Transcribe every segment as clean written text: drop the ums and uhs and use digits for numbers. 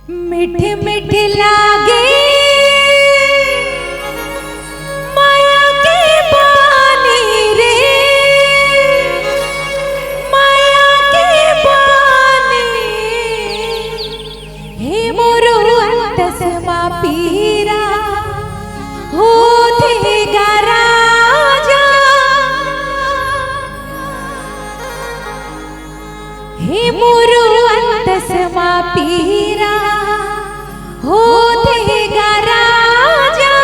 मीठे मीठे लागे माया के पानी रे, माया के पानी हे मोरो अंतसमा पीरा होते गराजा, हे मोरो अंतसमा पीरा होते गराजा।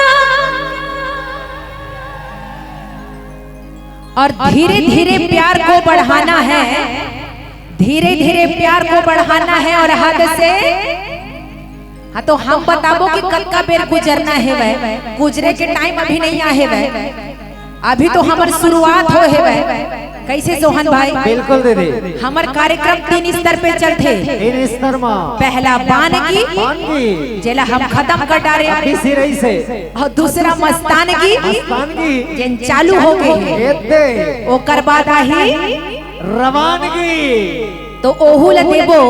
और धीरे धीरे प्यार को बढ़ाना है, धीरे धीरे प्यार को बढ़ाना है और हद से। हाँ तो हम बताबो कि कल का बेर गुजरना है वह, गुजरे के टाइम अभी नहीं आए वह, अभी तो हमार शुरुआत हो है वह। कैसे सोहन भाई? बिल्कुल दीदी, हमार कार्यक्रम 3 स्तर पे चलते। 3 स्तर में पहला बानगी जेला हम खत्म कर डारे से, और दूसरा मस्तानगी जेन चालू हो गए, ओकर बाद आई रवानगी। तो ओहू ल देबो,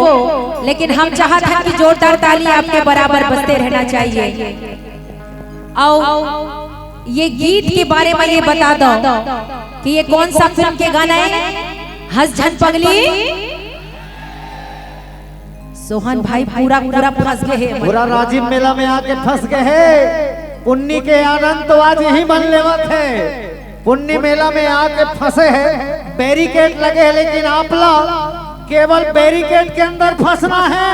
लेकिन हम चाहते हैं कि जोरदार ताली आपके बराबर बजते रहना चाहिए। आओ ये गीत के बारे में ये बता दो कि ये कौन सा फिल्म के गाना है? हंस झन पगली। सोहन भाई पूरा पूरा फंस गए हैं, पूरा राजीव मेला में आके फंस गए हैं। पुन्नी के आनंद तो आज यही मन लेवत है, पुन्नी मेला में आके फंसे हैं। बैरिकेड लगे हैं, लेकिन आप लोग केवल बैरिकेड के अंदर फंसना है,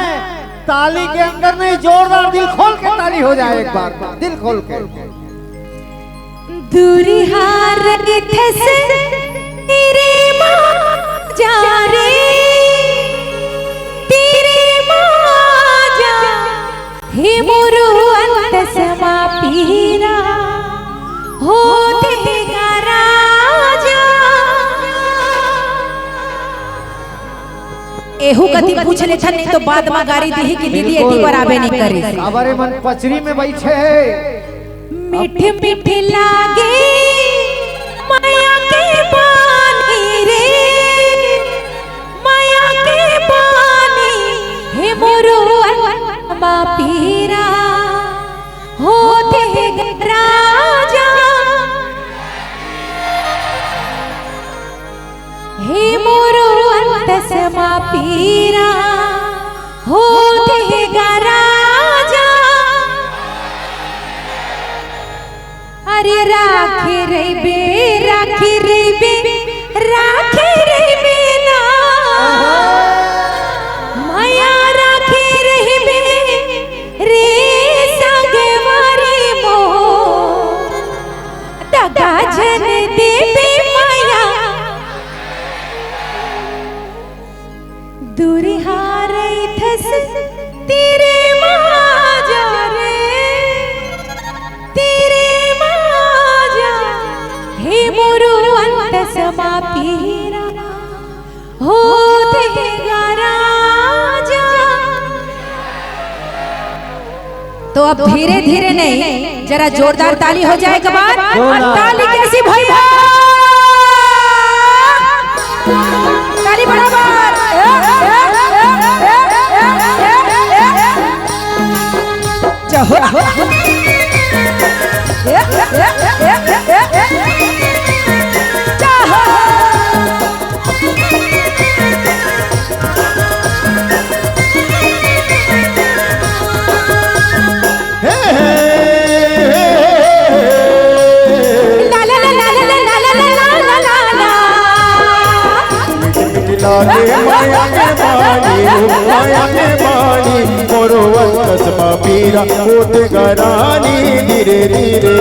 ताली के अंदर नहीं। जोरदार दिल खोल के ताली हो जाए एक बार, दिल खोल के। दूरी हार इथे से तेरे माँ जा रे, तेरे माँ जा हे मोरो अंतसमा पीरा होते गराजा। एहू कति पूछ ले छन, नहीं तो बाद में गाड़ी दी कि दीदी एती पर आबे नहीं करी। हमारे मन पचरी में बैठे है। मीठे मीठे लागे माया के पानी रे, माया के पानी हे मोरो अंतसमा पीरा होते गराजा, हे मोरो अंतसमा पीरा होते गराजा। अरे राखी रे बे, राखी रे बे, राखी रे बे ना माया, राखी रे बे रे संगे वारी मो दगा जन देबे माया। दूरी हारे थस तेरे माँ जा रे, तेरे हे मोरो अंतसमा पीरा होते गराजा। तो अब धीरे धीरे नहीं, जरा जोरदार ताली हो जाए के बाद। ताली कैसी भैया? ताली बराबर। मोरो अंतसमा पीरा होते गरानी धीरे धीरे,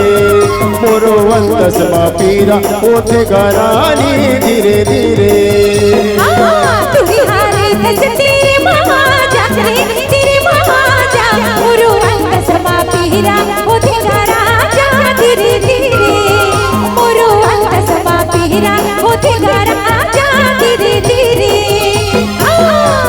मोरो अंतसमा पीरा होते गरानी धीरे धीरे। तेरे माँ जा रे, तेरे माँ जा मोरो अंतसमा पीरा होते गराजा। धीरे धीरे मोरो अंतसमा पीरा होते गराजा। धीरे धीरे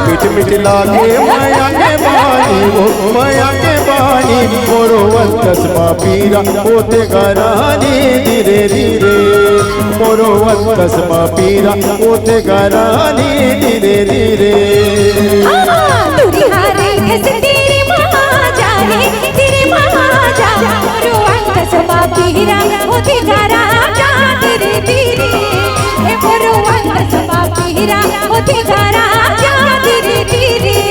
मिठ मिठ लागे माया के बानी, वो माया के बानी मोरो अंतसमा पीरा होते गरानी धीरे धीरे, मोरो अंतसमा पीरा होते गरानी धीरे धीरे। दूरी हारे तेरे माँ होती गारा जा धीरे धीरे ए मोरो अंत समा पीरा होती गारा जा धीरे धीरे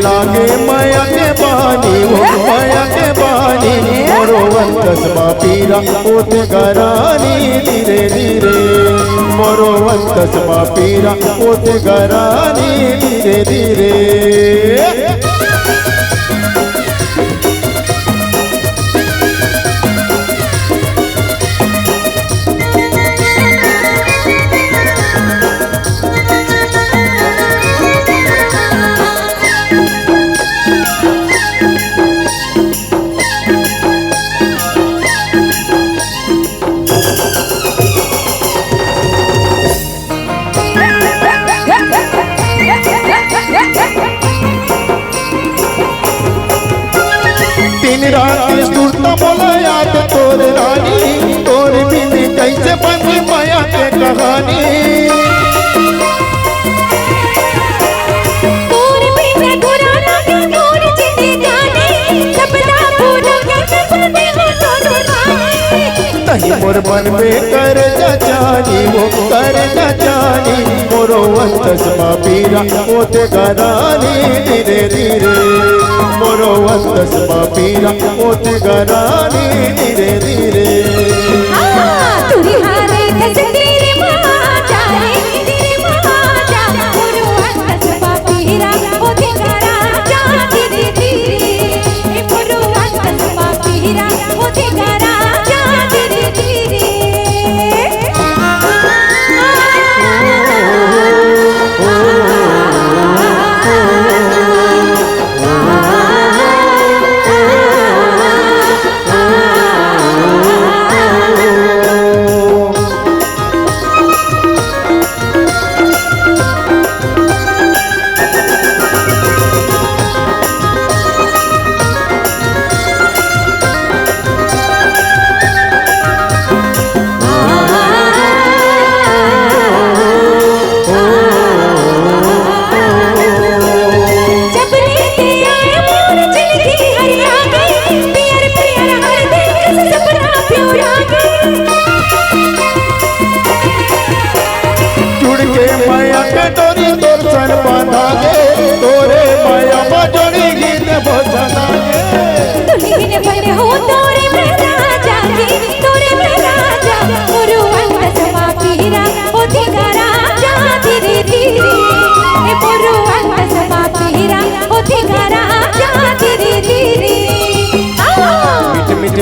लागे माया के बानी वो माया के बानी मोरो अंतस मा पीरा ओते गरानी धीरे धीरे मोरो अंतस मा पीरा ओते गरानी धीरे धीरे तोर रानी तोर बिन कैसे बनी माया के कहानी तोर बिन बुरा लगे तोर जिंदे जाने सपना पूरा कैसे बने हो तोर रानी तही मोर मन में कर जानी वो कर जानी मोरो अंतस मा पीरा ओते गरानी धीरे धीरे मोरो अंतस मा पीरा ओते गरानी धीरे धीरे तुरी हारे तेरे माजा रे तेरे माजा मोरो अंतस मा पीरा ओते गरा जा धीरे धीरे ए मोरो अंतस मा पीरा ओते गरा जा धीरे धीरे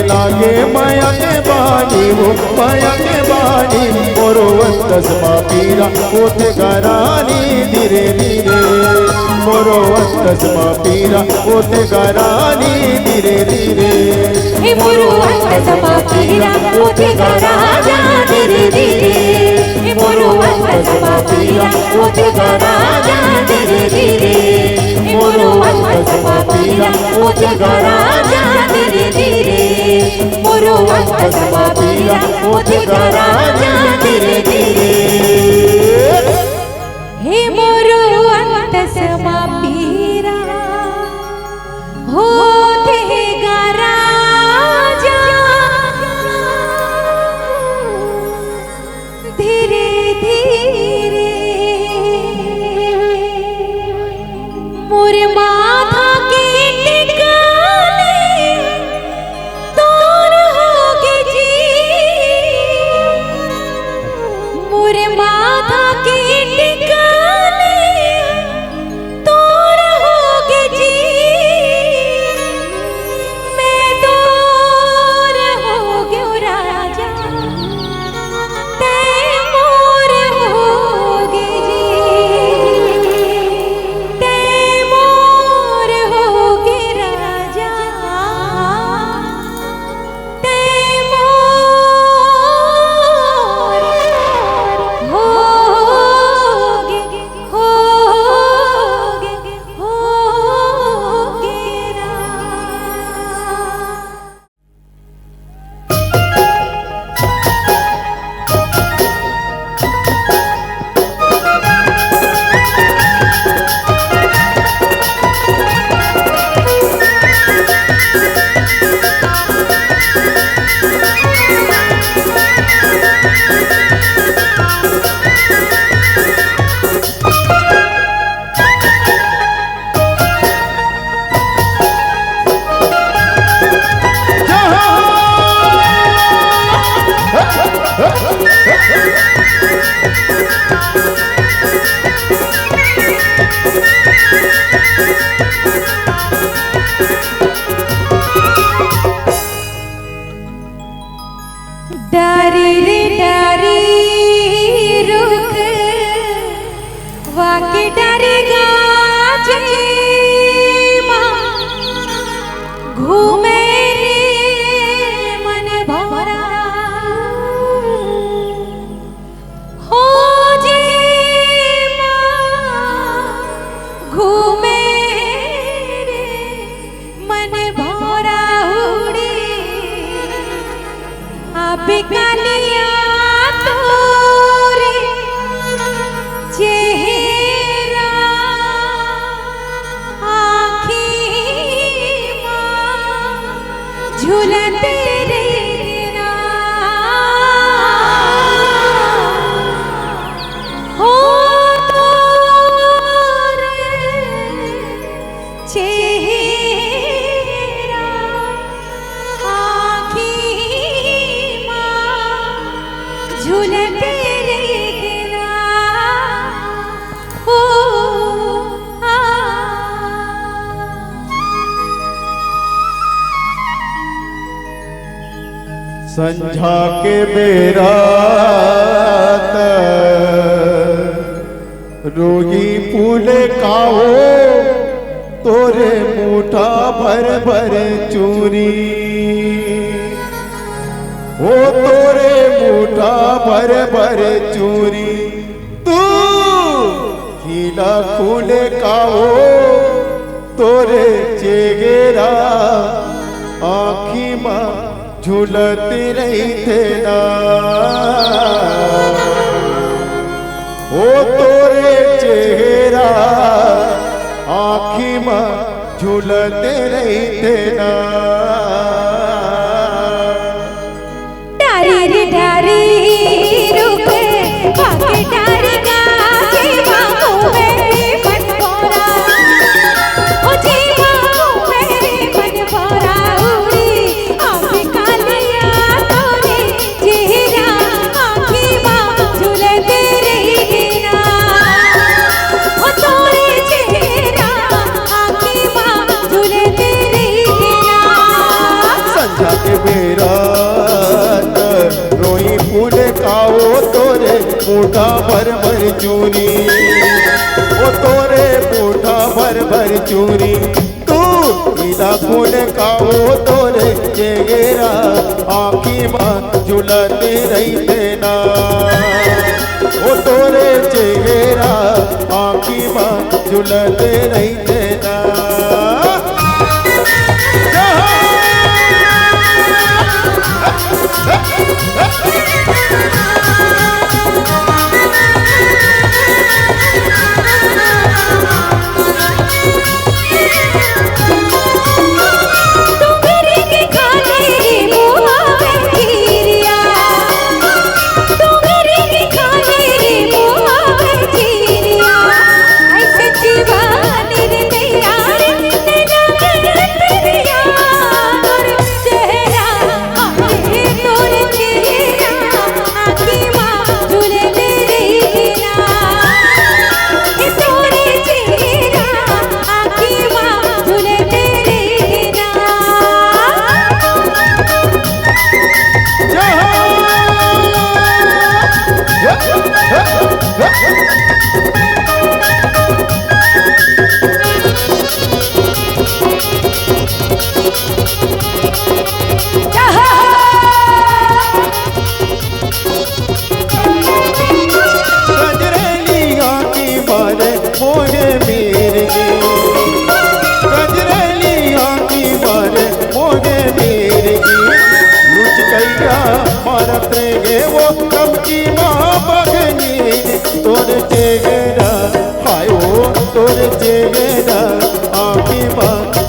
लागे माया के बानी वो माया के बानी मोरो अंतस मा पीरा ओते गरानी धीरे धीरे मोरो अंतस मा पीरा ओते गरानी धीरे धीरे हे मोरो अंतस मा पीरा ओते गरा जा धीरे धीरे हे मोरो अंतस मा पीरा ओते गरा जा धीरे धीरे हे मोरो अंतस मा पीरा ओते गरा जा धीरे धीरे मोरो अंतस मा पीरा ओते गरा जा धीरे धीरे हे मोरो अंतस मा पीरा होते गरा जा धीरे डारी रे डारी रुक वाके डारी गाजे घूमे रे मन भरा हो जे घूमे रे मन भरा उड़ी अब कालिया तोरे चेहरा आँखी झूलते रहना हो तोरे चेहरा आँखी झूलते रहना हो संझा के बेरा रोगी फूले काओ तोरे मुठा भर भर चूरी ओ तोरे मुठा भर भर चूरी तू खीला फूले काओ तोरे चेगेरा आँखी माँ झूलती रही थे ना ओ तोरे चेहरा आँखी माँ झूलते रही थे ना डारी रे डारी रुक वाके डारी गाजे मेरे मन भरा ओ जीवा मेरे मन भरा उड़ी अब कालिया तोरे चेहरा आँखी झूलते रहना ओ तोरे चेहरा आँखी झूलते रहना संझा के बेरा रोई फूल काओ तोरे मुठा भर भर चूरी ओ तोरे मुठा भर भर चूरी तू नीला फूल काओ तोरे चेहरा आँखी माँ झूलते रही देना ओ तोरे चेहरा आँखी माँ झूलते रही देना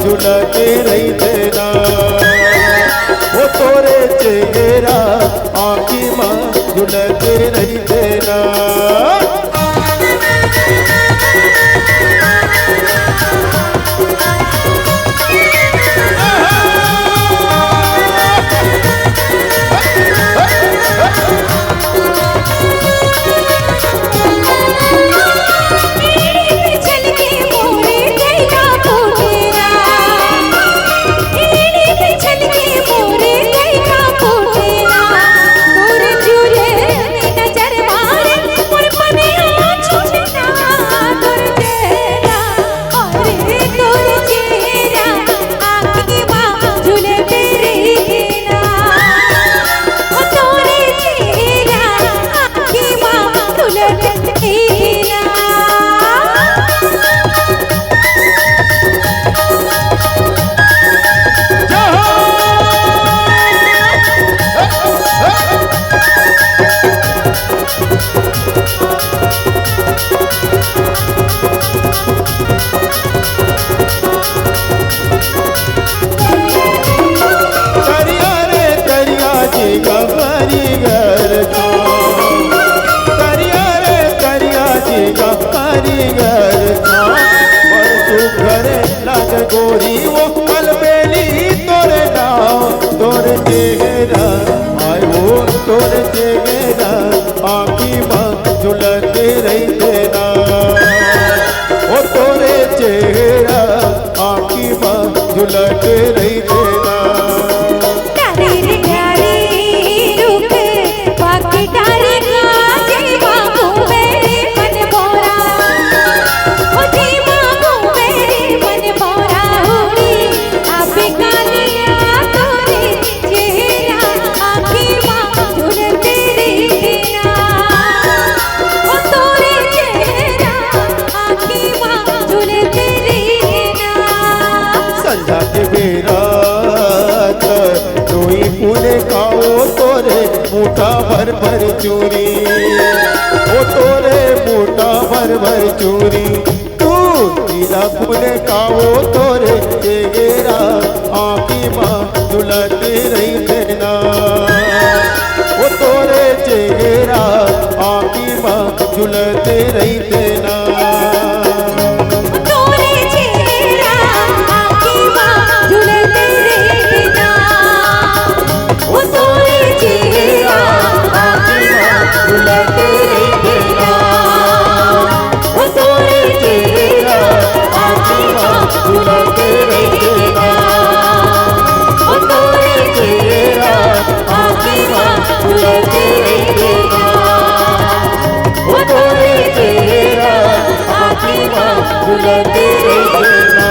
झूलते रही देना वो तोरे चेहरा आँखी माँ झूलते रही देना रही देना। डारी रे डारी रुक बाकी डारी काजे बाबू मेरे मन बोरा ओ जी बाबू मेरे मन बोरा हुई आप कालिया तोरे चेहरा आखी मां झुल तेरी ना ओ तोरे चेहरा आखी मां झुल तेरी ना। संझा के बेरा रोई पुने खाओ तोरे मोटा भर भर चूरी, ओ तोरे मोटा भर भर चूरी। तू नीला पुने खाओ तोरे चेहरा आखी मां झुलते रही देना। ओ तोरे चेहरा आखी मां झुलते रही देना। तोरे चेहरा आखी मां झुलते रही ना ओ तोरे चेहरा आखी मां झुलते रही ना ओ तोरे चेहरा आखी मां झुलते रही ना ओ तोरे चेहरा आखी मां झुलते रही ना ओ तोरे चेहरा आखी मां झुलते रही ना।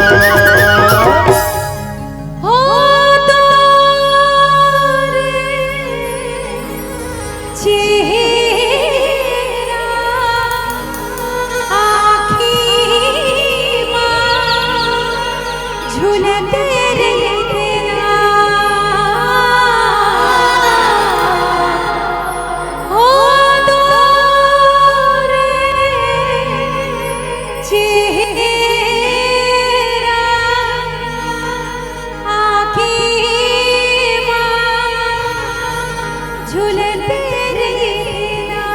हो तोरे चेहरा आखी मां झुलते रही ना हो तोरे चेहरा आखी मां झुलते रही ना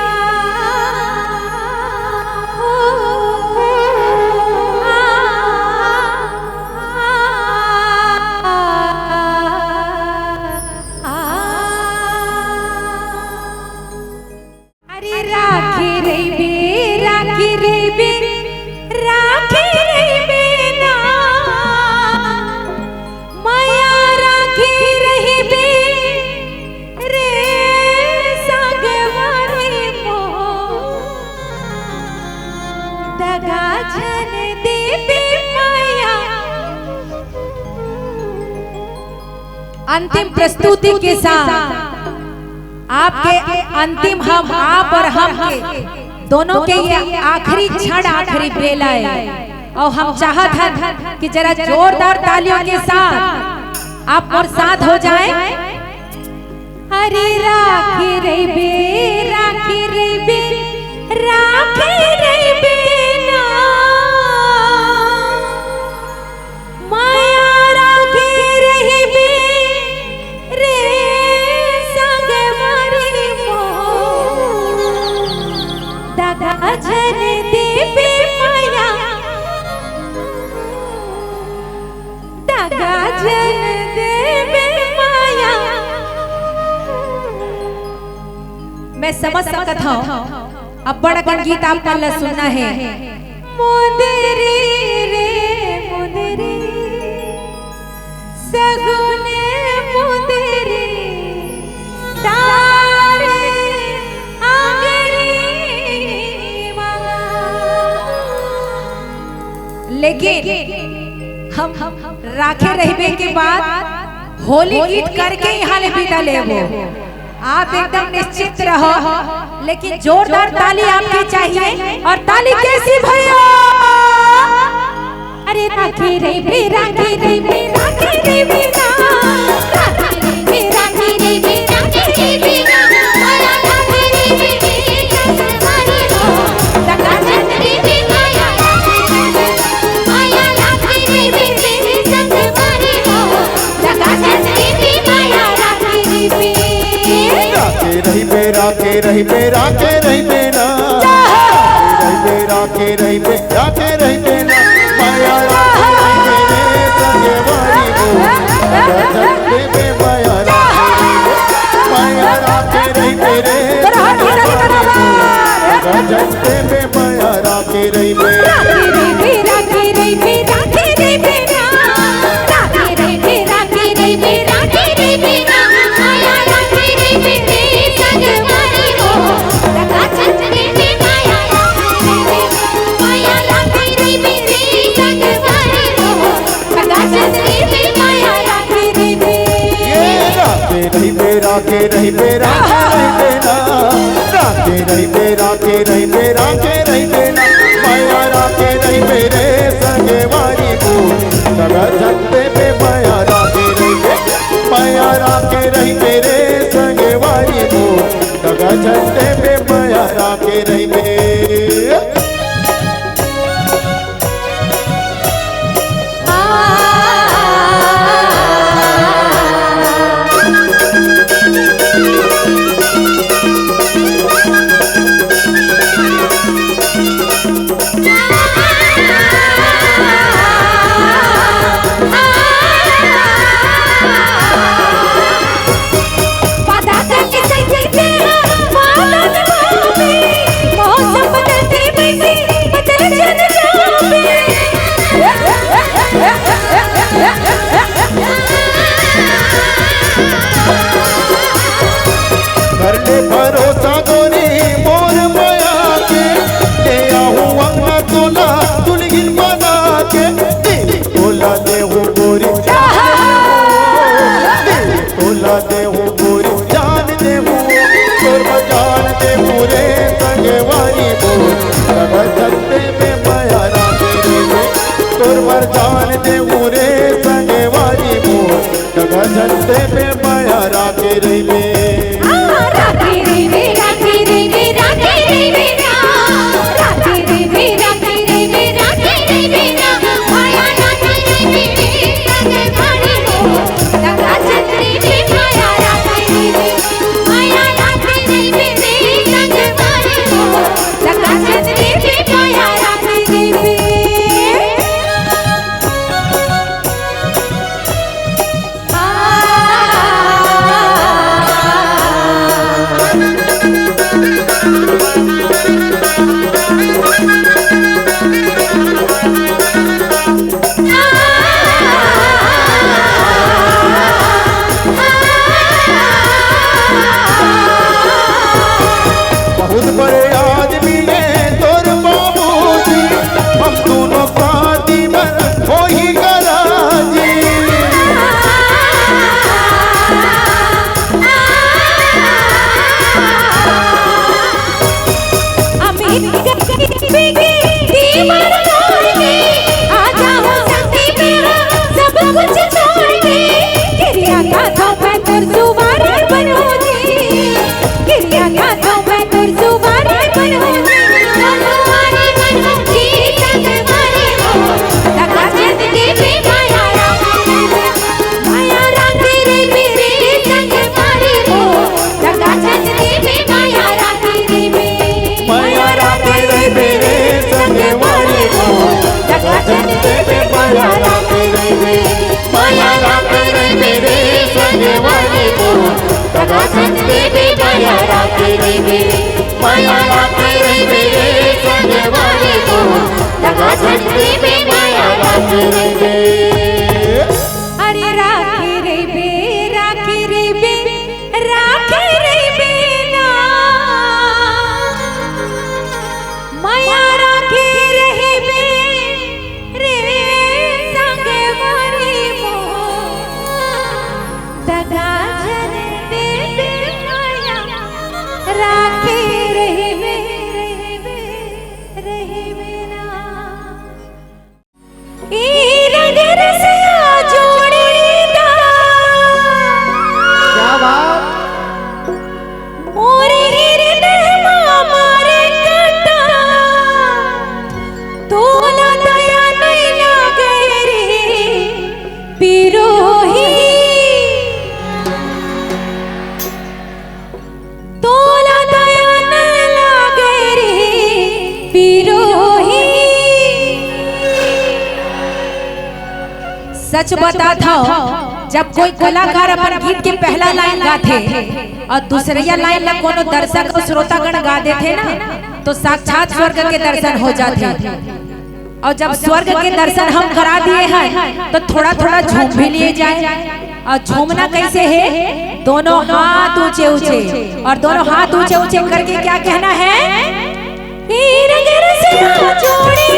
हो अरे राखी रे बे राखी रे बे राखी रे बे ना माया राखी रही बे रे सागवारी मो दगा छन देबे माया। अंतिम प्रस्तुति के साथ आपके अंतिम हम आप और हम के दोनों के ये आखिरी क्षण आखिरी बेला है और हम चाहत हैं कि जरा जोरदार तालियों के साथ आप और साथ हो जाएं। अरे राखी रे बे राखी रे बे राखी रे बे ना माया राखी रही बे रे संगवारी मो दगा छन देबे माया दगा छन देबे माया। मैं समझ सकता हूँ अब बड़ा गीत आपका सुनना है। मुदरी रे मुदरी सगुने मुदरी तारे आंगरी मांगा। लेकिन हम राखे रहबे के बाद होली गीत करके यहाँ ले विदा लेबो। आप एकदम निश्चित रहो, लेकिन जोरदार ताली आपकी चाहिए। और ताली कैसी भैया? अरे राखी रे बे राखी रे बे राखी रे बे ना राखी रे बे राखी रे बे राखी रे बे ना माया राखी रे बे संगवारी मो दगा छन देबे माया माया राखी रे बे संगवारी मो दगा छन देबे माया राखी रे बे। राखे रही बे राखे रही बे राखे रही बे ना राखे रही बे राखे रही बे ना माया राखे रही बे रे संगवारी मो दगा छन देबे माया राखे रही बे रे दगा छन देबे माया राखे रही बे। राखी रे बे राखी रे बे राखी रे बे ना राखी रे बे राखे रही बेरा राखे रही बेरा के रही बेरा के रही बेरा माया राखे रही बेरे संगे वारी को लगा झंडे पे माया राखे रही माया राखे रही बेरे संगे वारी को लगा झंडे पे माया राखे रही बे कर ले भरोसा गोरी मोर माया के ले आहू अंगना तोला दुल्हन बना के तोला दे हो गोरी तोला दे हो गोरी जान दे हो तोर जान दे पूरे संगे वाली बोल लगा झंडे पे माया राखे रे तोर जान दे पूरे संगे वाली बोल लगा झंडे पे माया राखे रे अरे राखे रे बे राखे रे बे राखे रे बे ना माया राखे रहे बे रे संगे मोरी मो दगा जन दे बे माया राखे रहे बे ना क्या बात तोला दया नहीं लागे रे पिरोही तोला दया नहीं लागे रे पिरोही सच बता था जब कोई कलाकार अपन गीत के पहला लाइन गाथे और दूसरिया लाइन ला कोनो दर्शक और श्रोतागण गा देते ना तो साक्षात स्वर्ग के दर्शन हो जाते और जब स्वर्ग के दर्शन हम करा दिए हैं तो थोड़ा थोड़ा झूम भी लिए जाए और झूमना कैसे है दोनों हाथ ऊंचे ऊंचे और दोनों हाथ ऊंचे ऊंचे करके क्या कहना है जोड़ी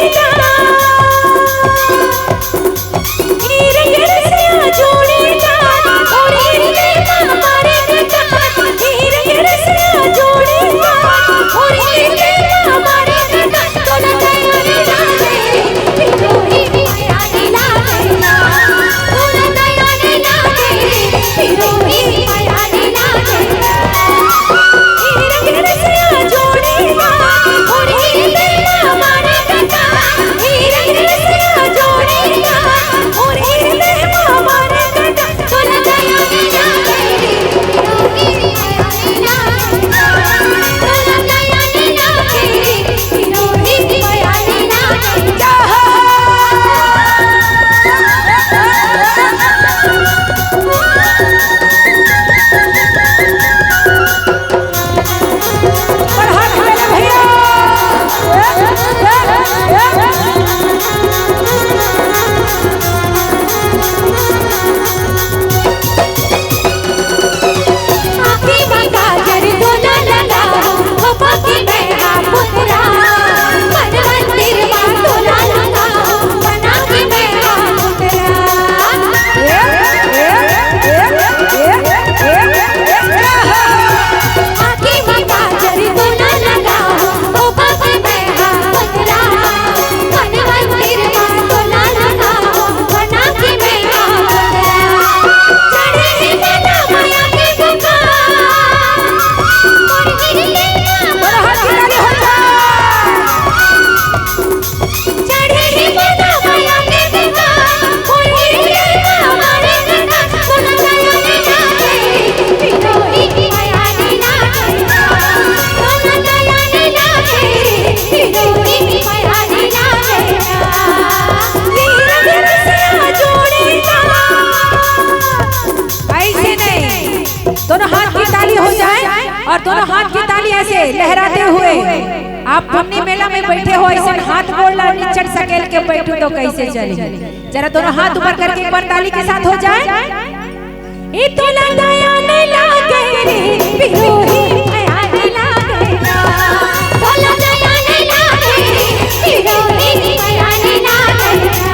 दोनों हाथ की ताली ऐसे लहराते हुए आप पुन्नी मेला में बैठे हो, ऐसे हाथ बोलना निचट सकेल के बैठो तो कैसे चले। जरा दोनों हाथ ऊपर करके एक बार ताली के साथ हो जाए। ई तोला दया न लागे रे बिरोही माया न लागे ना, तोला दया न लागे रे बिरोही माया न लागे ना।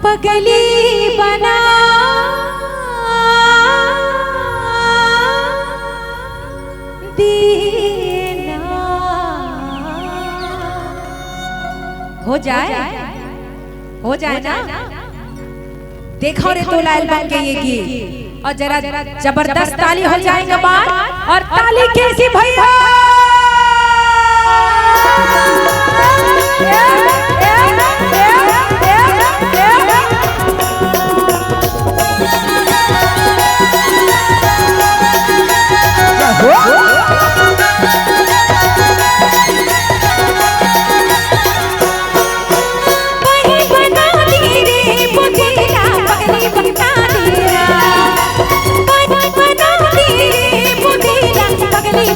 पगली बना देना। हो जाए ना। देखो रे तो लाल बन के ये गीत और जरा जबरदस्त ताली हो जाएगा बार और ताली कैसी भैया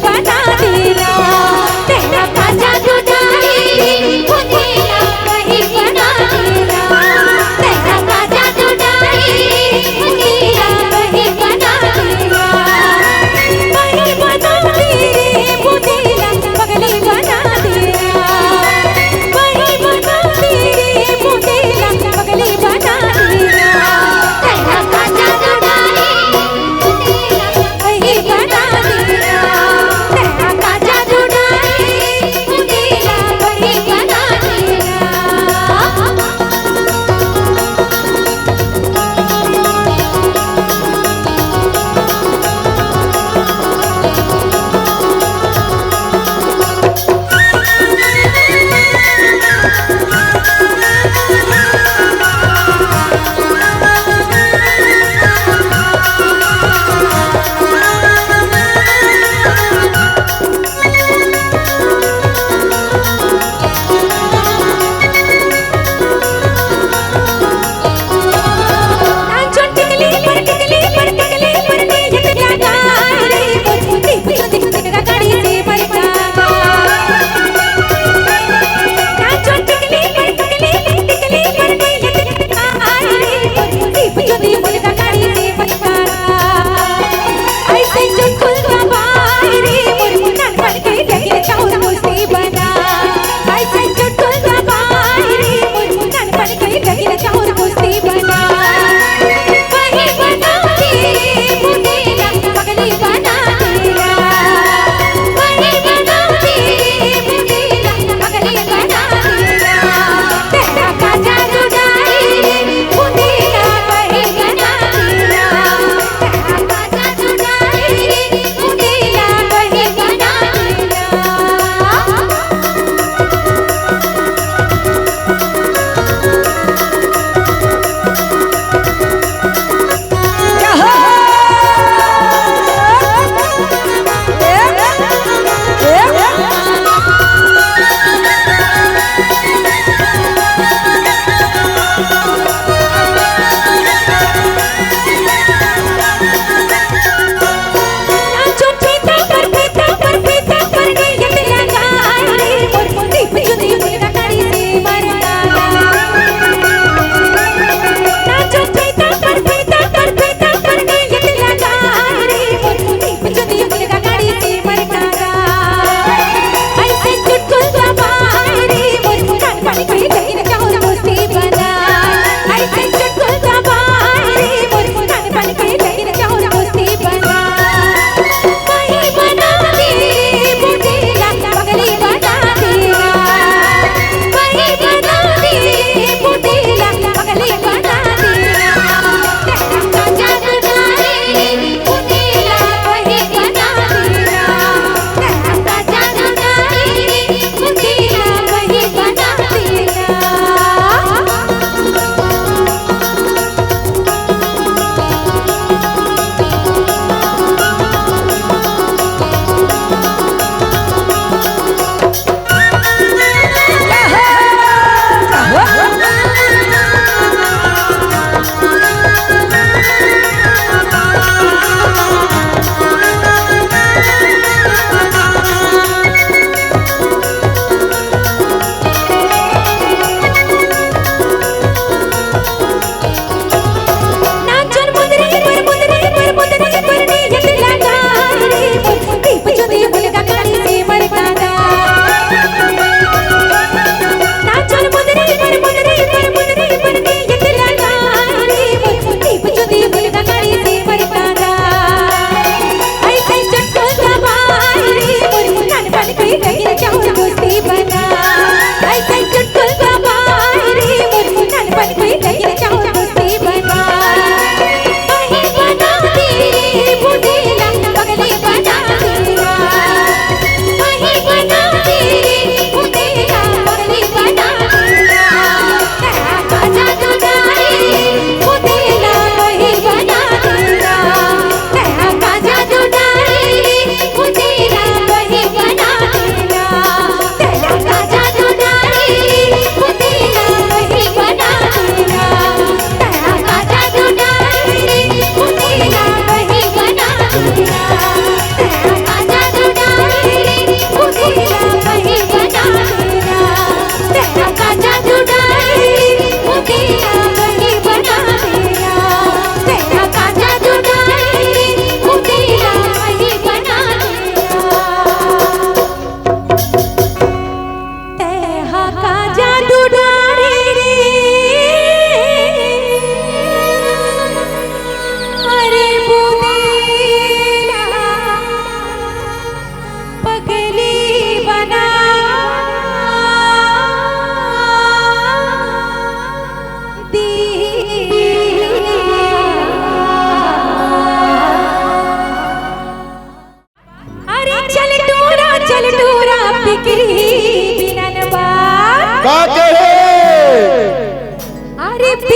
बना देना तेरा काजा दुधारी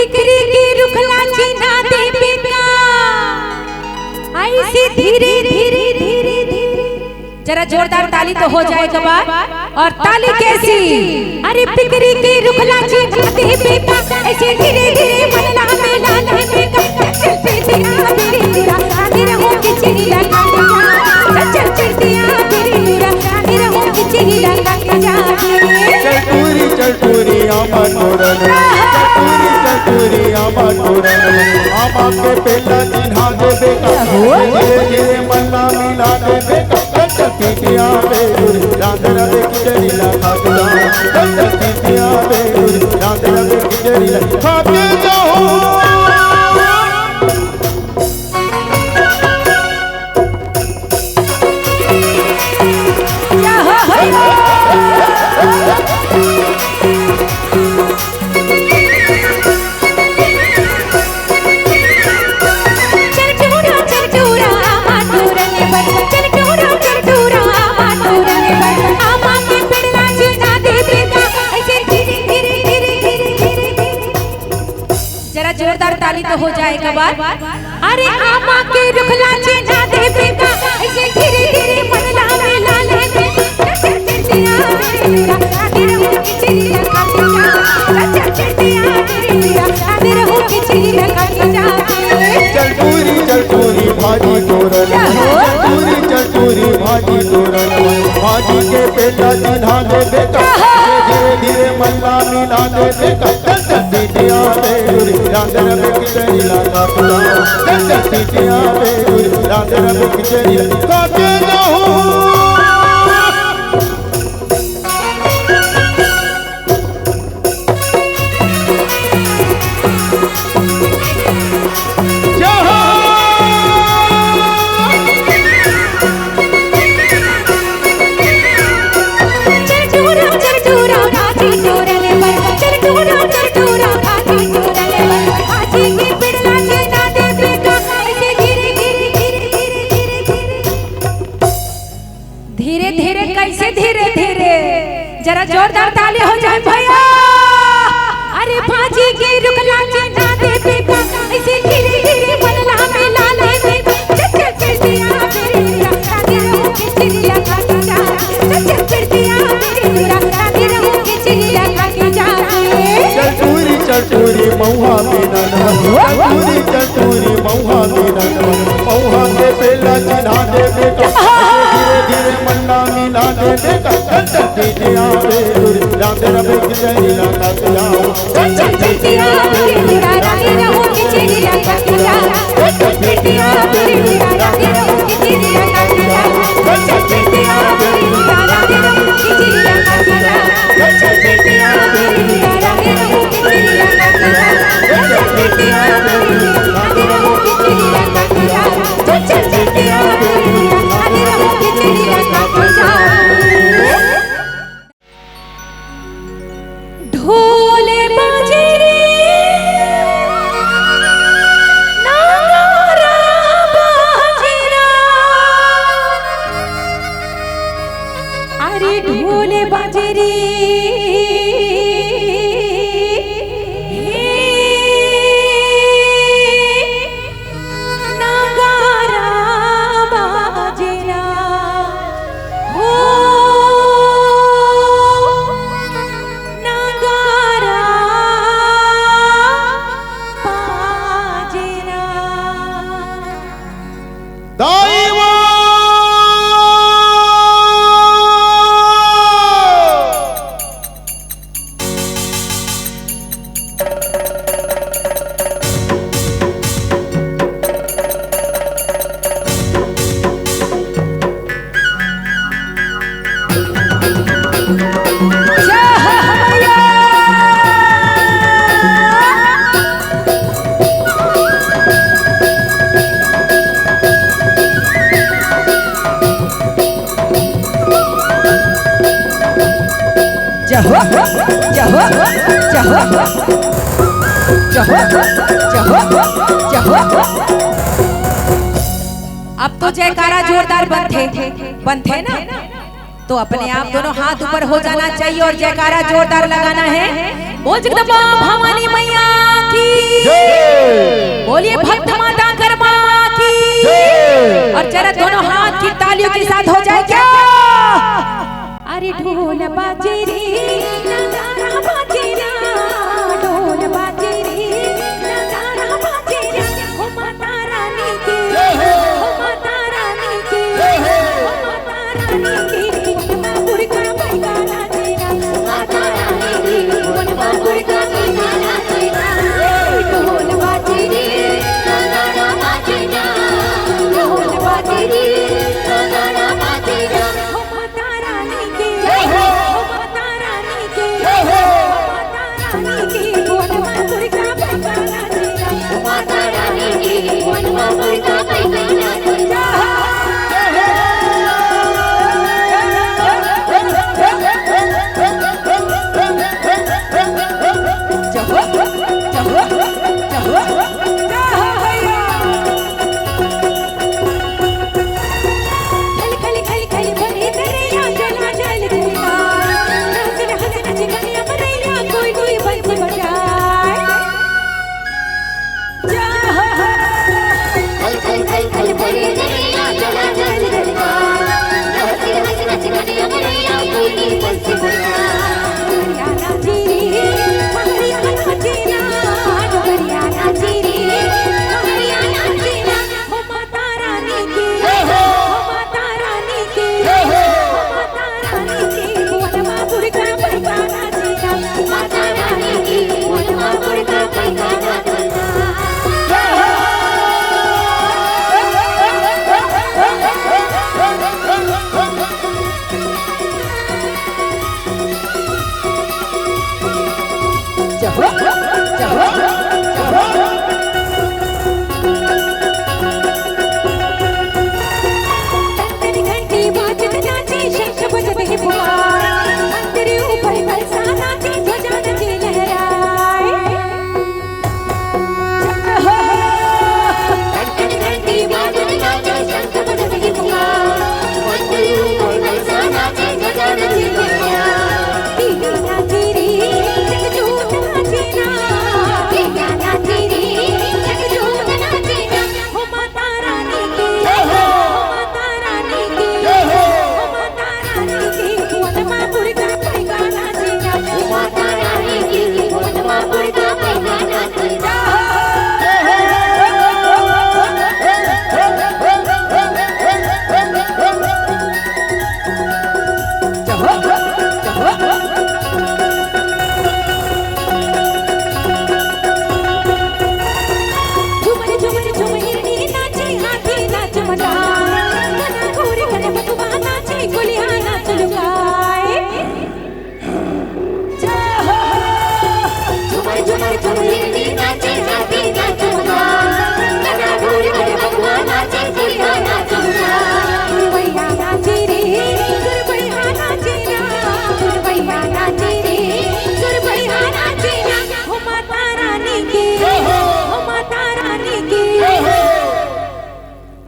फिक्री की रुखला चिन्हा देवी का ऐसे धीरे धीरे धीरे धीरे। जरा जोरदार ताली तो हो जाए कबार। और ताली कैसी? अरे फिक्री की रुखला चिन्हा देवी का ऐसे धीरे धीरे मनला मेला लेने का चल फिरतिया बिरिया तेरे हो के चिनी लगा के चल फिरतिया बिरिया तेरे हो के चिनी लगा के जा। चल टूरी आमा तोरन, चल टूरी आमा तोरन, आमा के पेला चिन्हा दे बेका, धीरे धीरे मन्ना मिला दे बेका, चल पीटिया बेरुर, रांधरा बे किचरी ला खाकला, चल पीटिया बेरुर, रांधरा बे किचरी ला खाके जाओ। जोरदार ताली तो हो जाए कबार। अरे आमा के रुखला चिन्हा देवी का ऐसे धीरे धीरे मनला मेला लेने चल फिरतिया बिरिया तेरे हो के चिनी लगा के जा। चल फिरतिया बिरिया तेरे हो के चिनी लगा के जा। चल टूरी भाजी तोरन, चल टूरी भाजी तोरन, भाजी के पेला चिन्हा दे बेका, धीरे धीरे मन्ना मिला दे बेका, चल पीटिया बेरुर, रांधरा बे किचरी ला खाकला, चल पीटिया बेरुर, रांधरा बे किचरी ला खाके जाओ। धीरे धीरे कैसे धीरे धीरे? जरा जोरदार ताली हो जाए भैया। अरे भाजी की रुखला चिन्हा देवी का ऐसे धीरे धीरे मनला मेला लेने चल फिरतिया बिरिया तेरे हो के चिनी लगा के जा। चल फिरतिया बिरिया तेरे हो के चिनी लगा के जा। चल टूरी मौहा बिनन, चल टूरी मौहा बिनन, मौहा के पेला चिन्हा दे बेका, धीरे धीरे मन्ना मिला दे बेका, चल पीटिया बेरुर, रांधरा बे किचरी ला खाकला, चल फिरतिया बिरिया तेरे हो के चिनी लगा के जा। चल फिरतिया बिरिया तेरे हो के चिनी लगा के जा। चल फिरतिया बिरिया तेरे हो के चिनी लगा के जा। चल फिरतिया बिरिया तेरे हो के चिनी लगा के जा। चल फिरतिया बिरिया तेरे हो के चिनी लगा के जा। चल फिरतिया बिरिया तेरे हो के चिनी लगा के जा। ढोले बाजे रे नागारा बाजे रा। अरे ढोले बाजे रे नागारा बाजे रा। हो नागारा बाजे रा। दाईवा जहो जहो जहो जहो जहो जहो। अब तो जयकारा जोरदार बनते ना, तो अपने आप दोनों हाथ ऊपर हो जाना चाहिए और जयकारा जोरदार लगाना है। बोल जगदम्बा भवानी मैया की जय बोलिए भक्त माता कर्मा की जय। और जरा दोनों हाथ की तालियों के साथ हो जाए क्या? अरे ढोल बाजे रे नगारा बाजे रे, ढोल बाजे रे नगारा बाजे रे, हो माता रानी की, हो माता रानी की, हो माता रानी की, मापुर का पैगा नाचेगा, माता रानी की, मापुर का पैगा नाचेगा। ढोल बाजे रे नगारा बाजे रे, ढोल बाजे रे नगारा बाजे रे, हो माता रानी की, हो माता रानी की, हो माता रानी की, मापुर का पैगा नाचेगा, माता रानी की, मापुर का पैगा नाचेगा।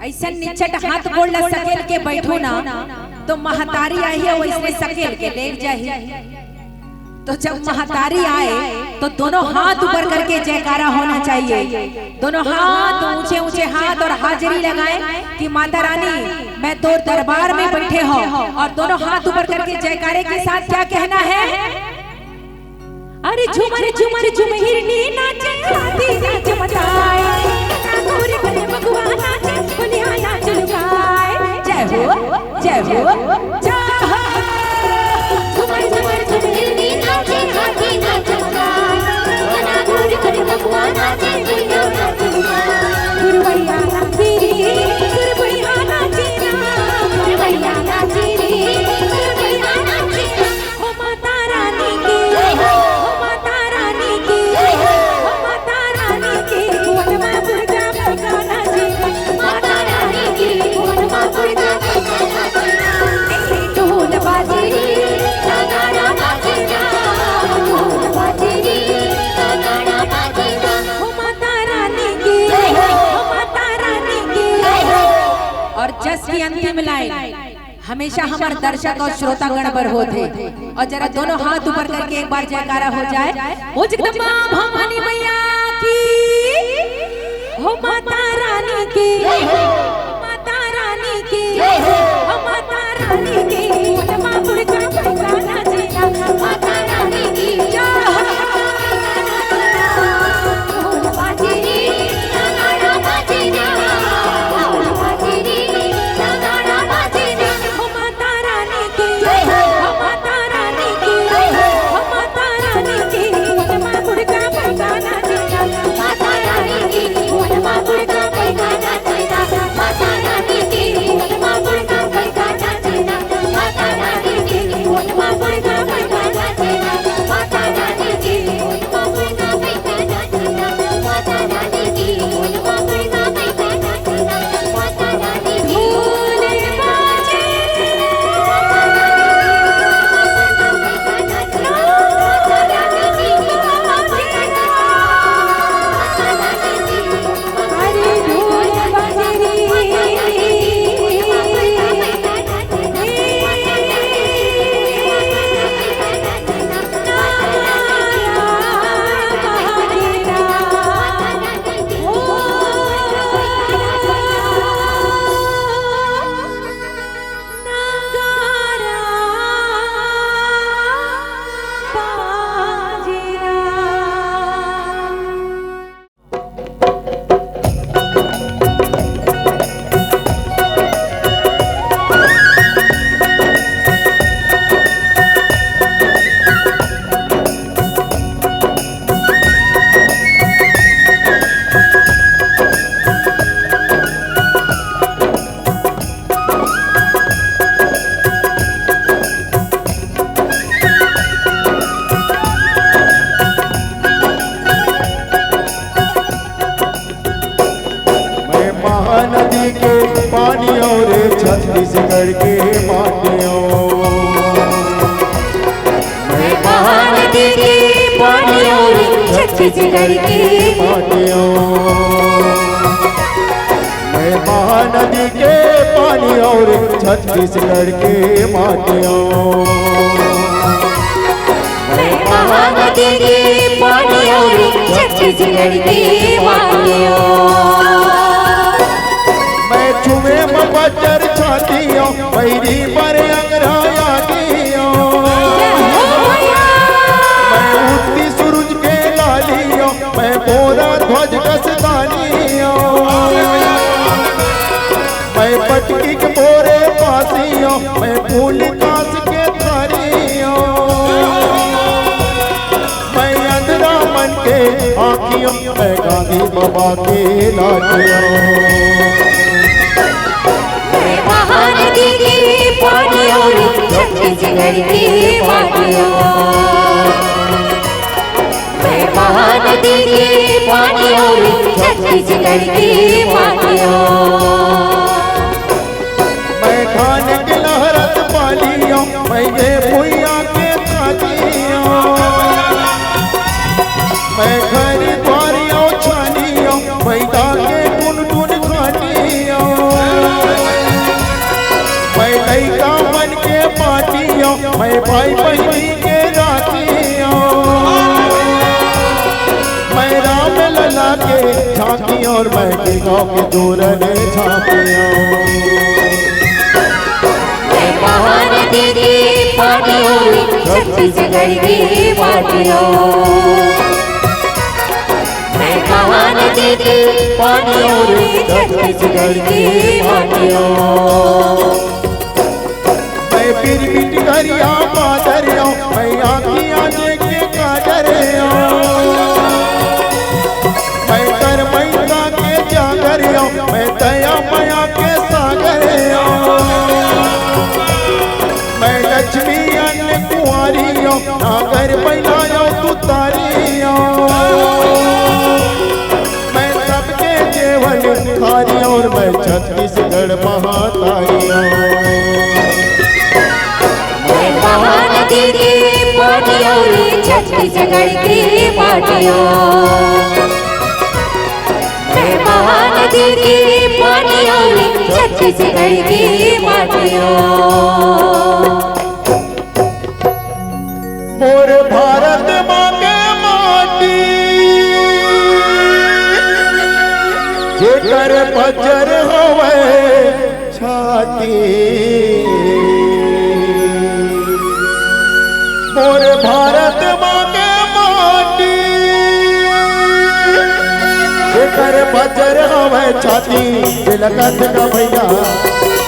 ऐसा निचट हाथ गोड़ ला सकेल के बैठो ना तो महतारी आई है वैसे सकेल के लेट जाही। तो जब महतारी आए तो दोनों हाथ ऊपर करके जयकारा होना चाहिए। दोनों हाथ ऊंचे ऊंचे हाथ और हाजिरी लगाएं कि माता रानी मैं तो दरबार में बैठे हो, और दोनों हाथ ऊपर करके जयकारे के साथ क्या कहना है? अरे झूमर झूमर झुमहिरनी नाचे, हाथी नाच मचाए, गोरे भले बगुआ नाचे, बलिया नाच लुकाए। जय हो जय हो जय हो। झूमर झूमर झुमहिरनी नाचे, हाथी नाच मचाए, गोरे भले बगुआ नाचे, बलिया नाच लुकाए। गुरवैया नाची रे, गुरवैया नाची रे, गुरवैया नाची रे, गुरवैया नाची रे, हो माता रानी की, हो माता रानी की, हो माता रानी की, वनमा पुरजा पैगा नाची, माता रानी की, वनमा पुरजा पैगा नाची। ढोल बाजे रे नगाड़ा बाजे रे, ढोल बाजे रे नगाड़ा बाजे रे, हो माता रानी की, हो माता रानी की। और जस की अंतिम लाइन हमेशा हमारे दर्शक और श्रोतागण पर होते, और जरा दोनों हाथ ऊपर करके एक बार जयकारा हो जाए। ओ जगदम्बा भवानी मैया की हो माता रानी की, माता रानी की, हो माता रानी की, माँ बुढ़ का पैसा जीना, माता रानी की नदी के पानी और छत्तीसगढ़ के माटियों, मैं महानदी के पानी और छत्तीसगढ़ के माटियों, मैं महानदी के पानी और छत्तीसगढ़ के माटियों, मैं महानदी के पानी और छत्तीसगढ़ के माटियों, मैं छुए बचर छातियों पैरी पर अंगराया दियों, मैं उठती सूरज के लालियों, मैं बोरा ध्वज कसदानियों, मैं पटकी के बोरे पासियों, मैं फूल कांस के थारियों, मैं अंधरा मन के आँखियों, मैं गांधी बाबा के लाटियों, महानदी के पानी और छत्तीसगढ़ के माटियों, मैं महानदी के पानी और छत्तीसगढ़ के माटियों, मैं खान के लहरत पालियों, मैं ये भुइया के खातियों, मैं घर द्वारियों छानियों, मैं दागे टुन टुन खाटियों, मैं लैका मन के पाटियों, मैं भाई बहनी के रातियों, मैं राम लला के झांकियों और मैं के गाँव के जोरने झांकियों, मैं महानदी के पानी और छत्तीसगढ़ के माटियों, मैं महानदी के पानी और छत्तीसगढ़ के माटियों, मैं फिर बिट गरिया पादरियों, मैं आँखियाँ देखे काजरियों, मैं कर मैया के जागरियों, मैं दया माया के सागरियों, मैं लक्ष्मी अन्य कुंवारियों, नागर बनायो तुतारियों, मैं सबके केवल खारियों और मैं छत्तीसगढ़ महातारियों, महानदी के पानी और छत्तीसगढ़ के माटियों, मैं महानदी के पानी और छत्तीसगढ़ के माटियों, मोर भारत माँ के माटी माटी मोर भारत माँ के माटी जेकर बजर हवे छाती तिलकत का भैया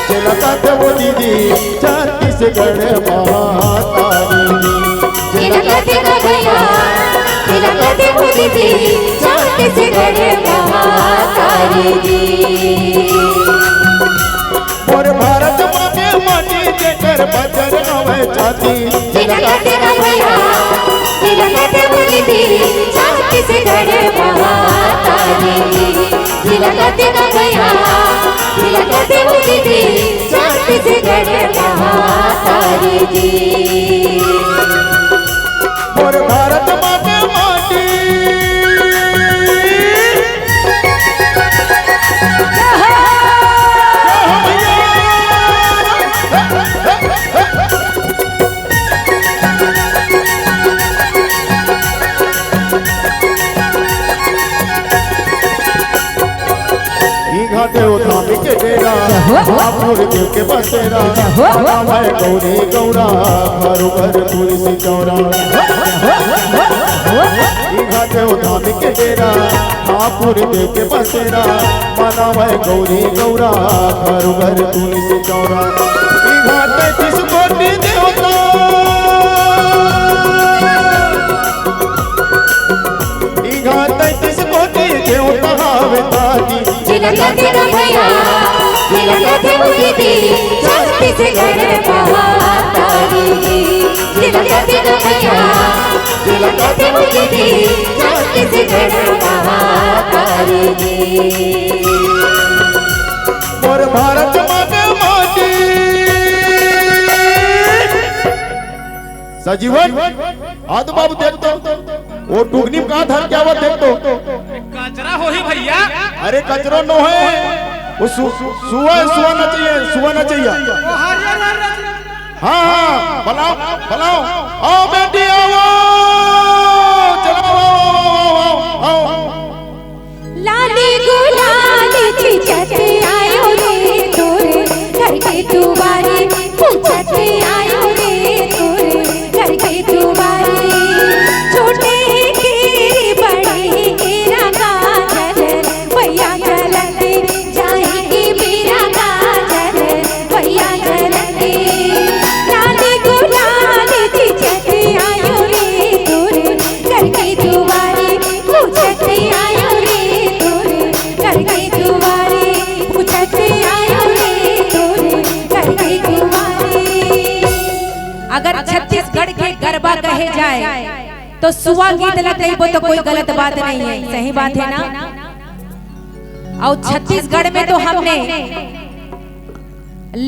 तिलकत वो दीदी छत्तीसगढ़ महातारी तिलकत का भैया तिलकत वो दीदी छत्तीसगढ़ महातारी मोर भारत माँ के माटी जेकर बजर हवे छाती तिलकत का भैया तिलकत वो दीदी छत्तीसगढ़ महातारी तिलकत का भैया तिलकत वो दीदी छत्तीसगढ़ महातारी मोर भारत माँ के माटी घाटे उठामी के डेरा बापुर देव के बसेरा मैं गौरी गौरा घर घर तुलसी चौरा घाटे उठामी के डेरा बापुर देव के बसेरा मना मैं गौरी गौरा घर घर तुलसी चौरा घाटे किस कोटि देवता घाटे किस कोटि देवता हवे ताती तिलकत का भैया तिलकत वो दीदी छत्तीसगढ़ महातारी तिलकत का भैया तिलकत वो दीदी छत्तीसगढ़ महातारी मोर भारत माँ के माटी सजीवन आदि बाबू देख तो वो टुकनी कहाँ था क्या वो देख तो कचरा हो ही भैया। अरे कचरो नो है वो सुआ न चाहिए हाँ हाँ बनाओ बनाओ आओ बेटी आओ चलो आओ लाली गुलाल चिचत आयो रे तोरे घर के दुआरे पूछत आयो रे तोरे घर के दुआरे छोटे के बड़े के रागाजल भैया चलते जाएगी मेरा गाजल भैया चलते लाली गुलाल चिचत आयो रे तोरे घर के दुआरे पूछत आयो रे तोरे घर के दुआरे पूछत आयो रे तोरे घर के दुआरे। अगर छत्तीसगढ़ के गरबा कहे जाए तो सुआ गीत लग रही वो तो कोई गलत बात नहीं है, सही बात है ना। और छत्तीसगढ़ में तो हमने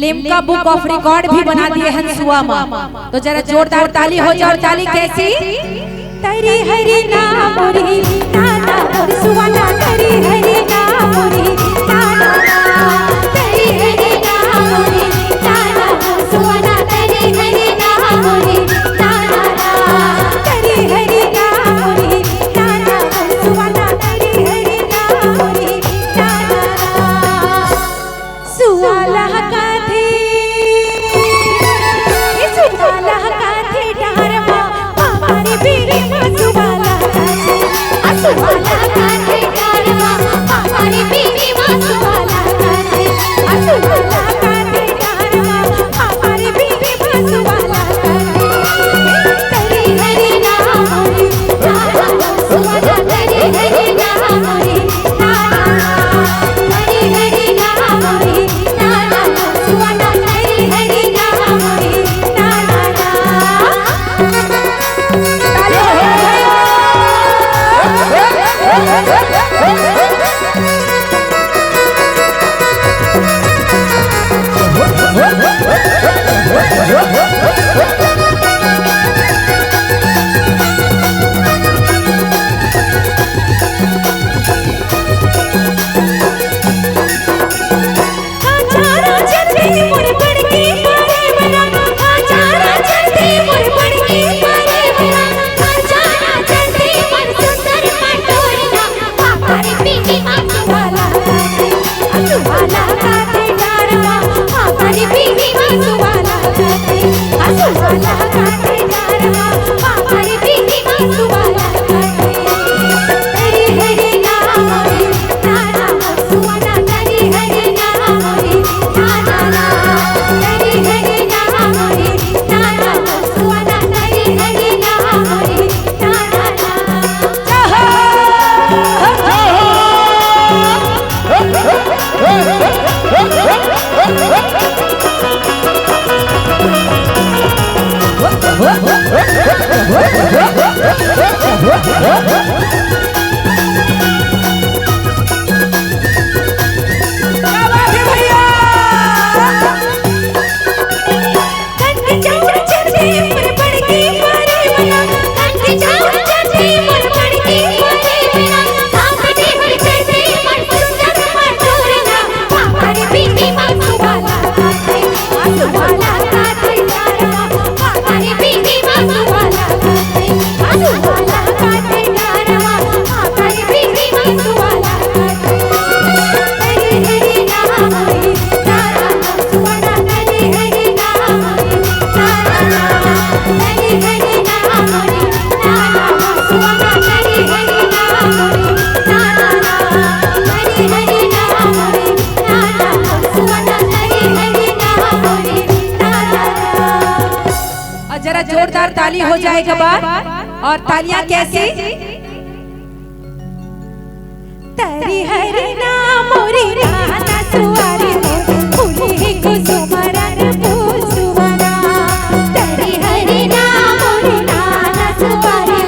लिम्का बुक ऑफ रिकॉर्ड भी बना दिए हैं सुआ माँ। तो जरा जोरदार ताली हो जाओ। ताली कैसी? तरी हरी नाम रे नाना मोर सुवाना तरी हरी नाम रे नाना तरी हरी नाम रे नाना मोर सुवाना तरी हरी नाम रे नाना तरी हरी नाम रे नाना मोर सुवाना तरी हरी नाम रे नाना सुवाला का थे सुवाला का थे डहरमा हमारी बीड़ी सुवाला का थे डहरमा हमारी बीड़ी सुवाला का थे सुवाला का थे डहरमा हमारी बीड़ी सुवाला का थे तरी हरी नाम रे नाना सुवाला तरी हरी नाम रे नाना तरी हरी नाम रे नाना सुवाला तरी हरी नाम रे नाना। ताली हो। ताली हो जाएगा बार। और तालियां कैसी? तरी हरी नाम मोरी राना सुवारी फूले कुसुमरन फूल सुवना तरी हरी नाम मोरी राना सुवारी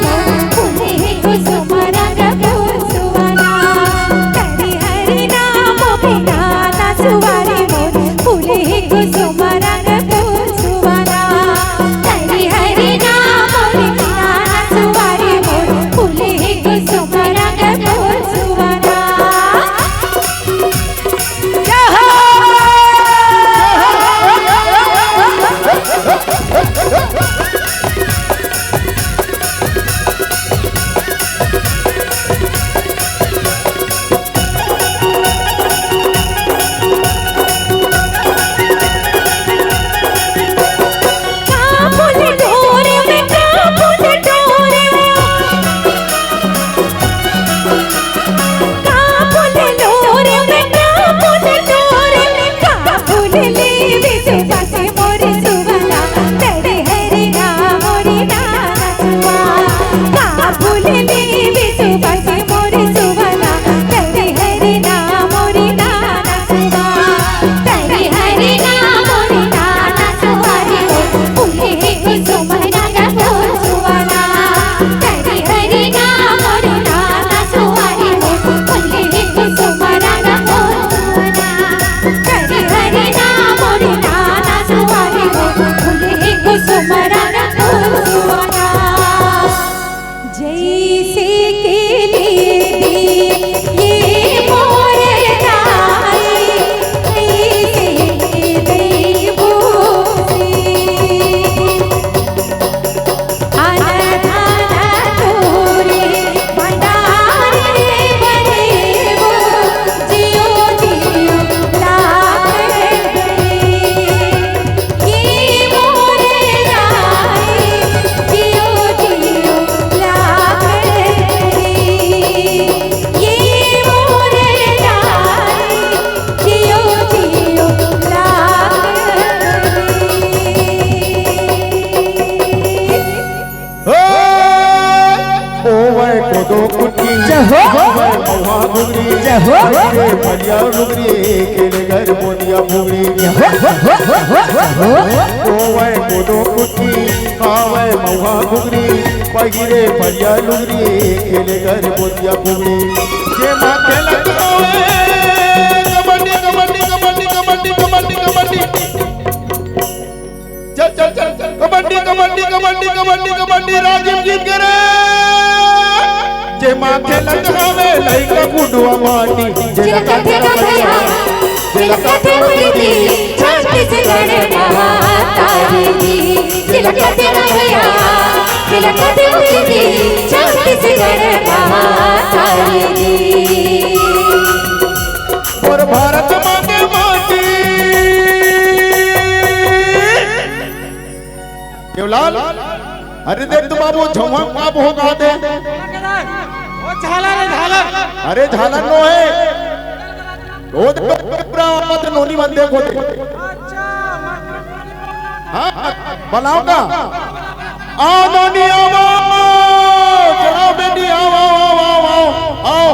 फूले कुसुमरन फूल सुवना तरी हरी नाम मोरी राना सुवारी फूले कुसुमरन फूल सुवना तरी हरी नाम मोरी राना सुवारी फूले कुसुमरन फूल सुवना फलिया डुगरी केले घर बोनिया भुगरी ओवे कोदो कुटी खावे महुआ घुगरी पगिरे फलिया डुगरी केले घर बोनिया भुगरी जे माथे लगावे कबड्डी कबड्डी कबड्डी कबड्डी कबड्डी कबड्डी चल चल चल कबड्डी कबड्डी कबड्डी कबड्डी कबड्डी राजीव जीत करे जे माथे लगावे लइका गुडवा माटी जे लगावे भैया जे लगावे दीदी छत्तीसगढ़ महातारी दी जे लगावे भैया जे लगावे दीदी छत्तीसगढ़ महातारी दी और भारत माँ के माटी केवलाल अरे देख तुम बाबू झुमक आप होगा दे अरे झालर नो है वो पूरा पत्र नोनी बंदे को दे हाँ बनाओ का आओ नोनी आओ चलो बेटी आओ आओ आओ आओ आओ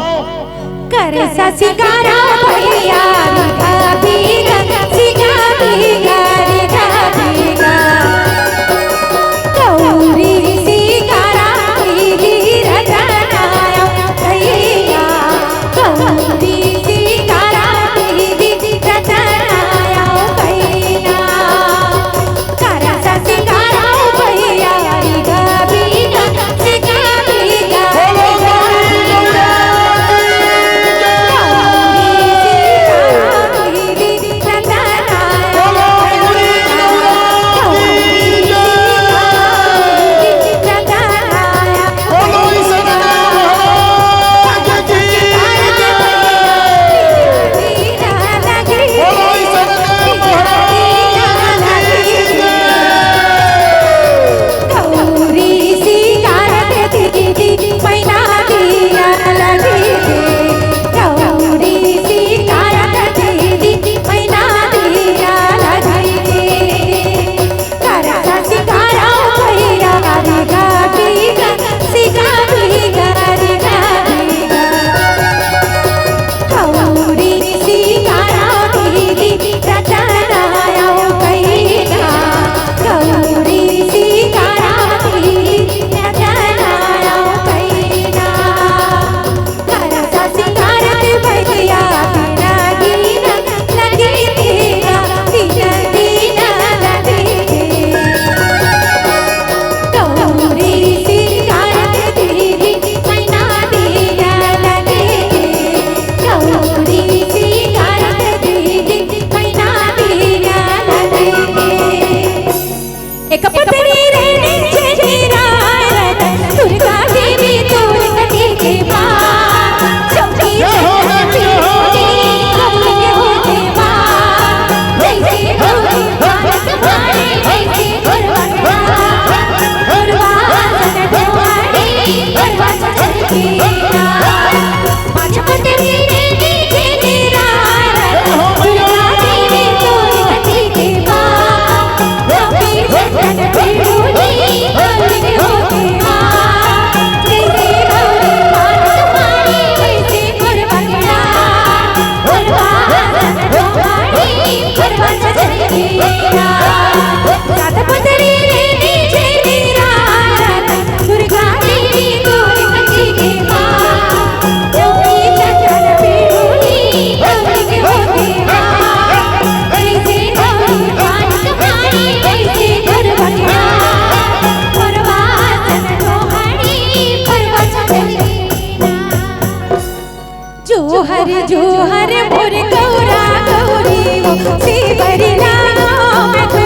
कर सा सिंगारा भैया रिघा भीगा सिंगा भीगा रिघा भीगा गौरी सिंगारा भीगी रतनाया भैया गौरी सिंगारा भीगी रतनाया भैया कर सा सिंगारा भैया रिघा भीगा सिंगा भीगा रिघा भीगा एक पतरी रेणी जेठी रात दुर्गा देवी तोर कटी के मां चौकी चंदन पीड़ी कमल होते मां जैसे गौरी भारत मारे वैसे गुरवा सनवाड़ी गुरवा चल के पांच पतरी रेणी जेठी रात दुर्गा देवी तोर कटी के जोहर जोहर मोर गौरा गौरी सेवरी लाओ मैं तो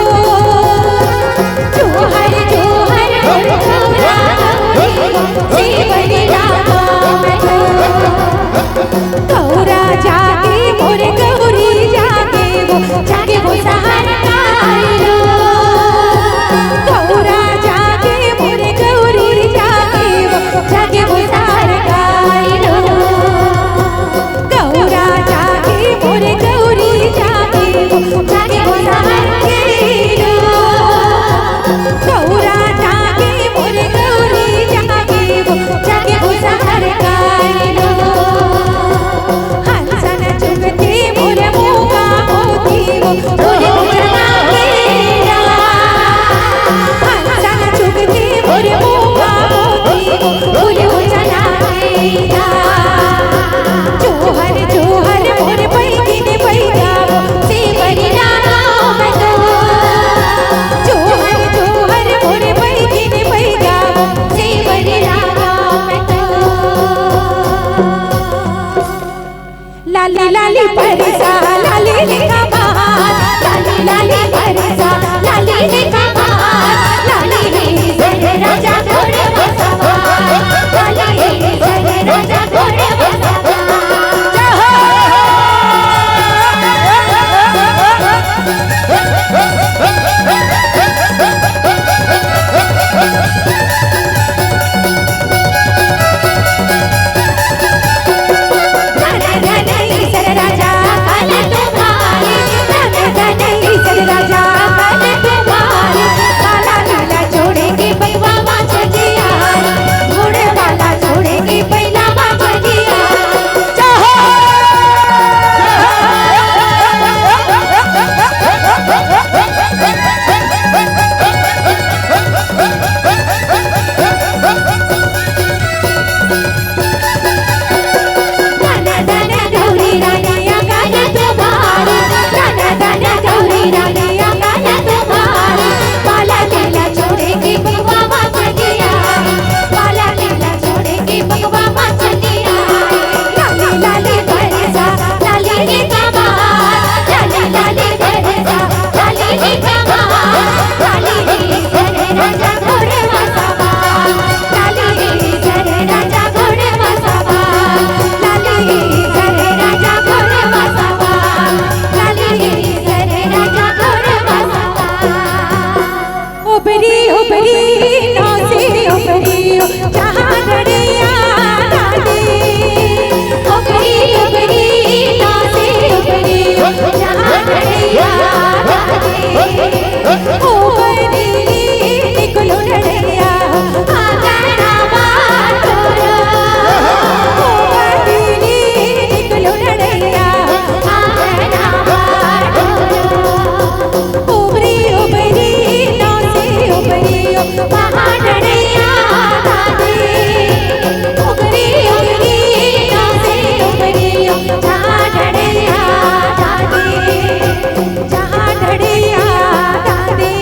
जोहर जोहर मोर गौरा गौरी सेवरी लाओ मैं तो गौरा जागे मोर गौरी जागे वो सहर कायलो गौरा जागे मोर गौरी जागे वो सहर कायलो गौरा जागे मोर गौरी जागे वो सहर कायलो गौरा जागे मोर गौरी जागे वो सहर कायलो हंसन चुगते मोर मोगा मोती मोरे मुचना केरा हंसन चुगते मोर मोगा मोती मोरे मुचना केरा जोहर जोहर मोर बैगिन बैगाओ सेवरी लाओ मैं तो जोहर जोहर मोर बैगिन बैगाओ सेवरी लाओ मैं तो लाली लाली परसा लाली ने कमाल लाली लाली परसा लाली ने कमाल लाली ने सर राजा घोड़े बसवाल लाली ने सर राजा घोड़े बसवाल जहाँ ढड़िया दादे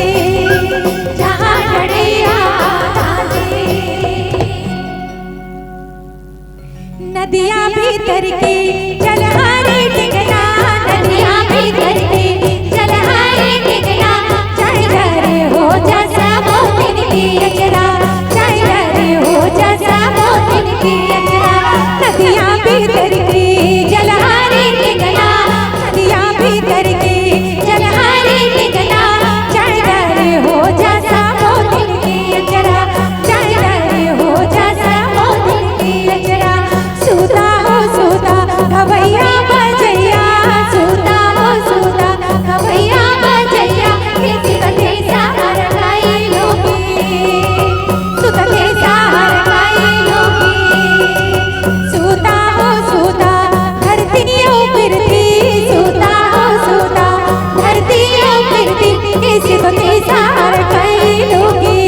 फिर दिन कैसे तो सार कई लोगे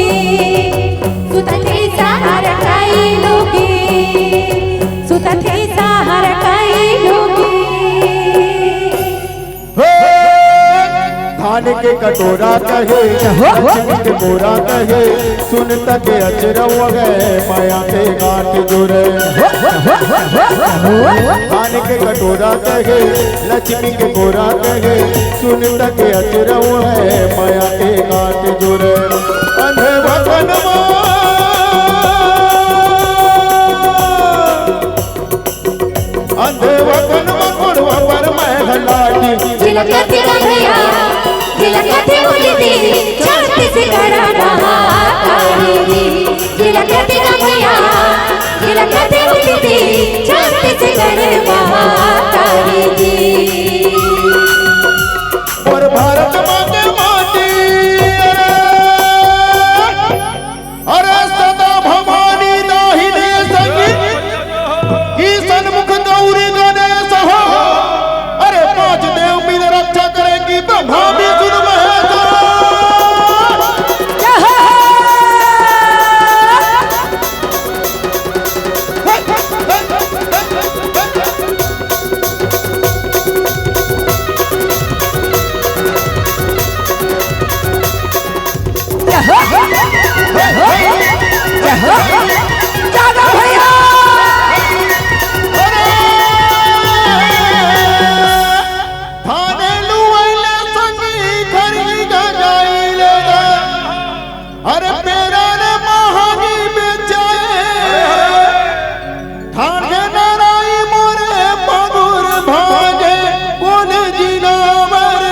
सुतते सार कई लोगे सुतते सार कई लोगे धान के कटोरा कहे लक्ष्मी के बोरा कहे सुन तक अचरव गए माया के गांठ जुड़े धान के कटोरा कहे लक्ष्मी के बोरा कहे सुन तक अचरव है माया के गांठ जुड़े अंधे भगनवा अंधे भगनवा कोड़वा पर मैं लाठी जिलकते भैया जिलकते उड़ती छाती से गड़ा रहा तारी जी जिलकते भैया जिलकते उड़ती छाती से गड़ा रहा तारी जी और भारत माँ के माटी अरे सदा भवानी दाहिने संगी की सन्मुख गौरी गणेश हो अरे पांच देव मिल रक्षा करेगी ब्रह्मा विष्णु महेश अरे मेरा ने महानी बेचाए ठाणे नाराई मोरे पगुर भागे कौन जीना मर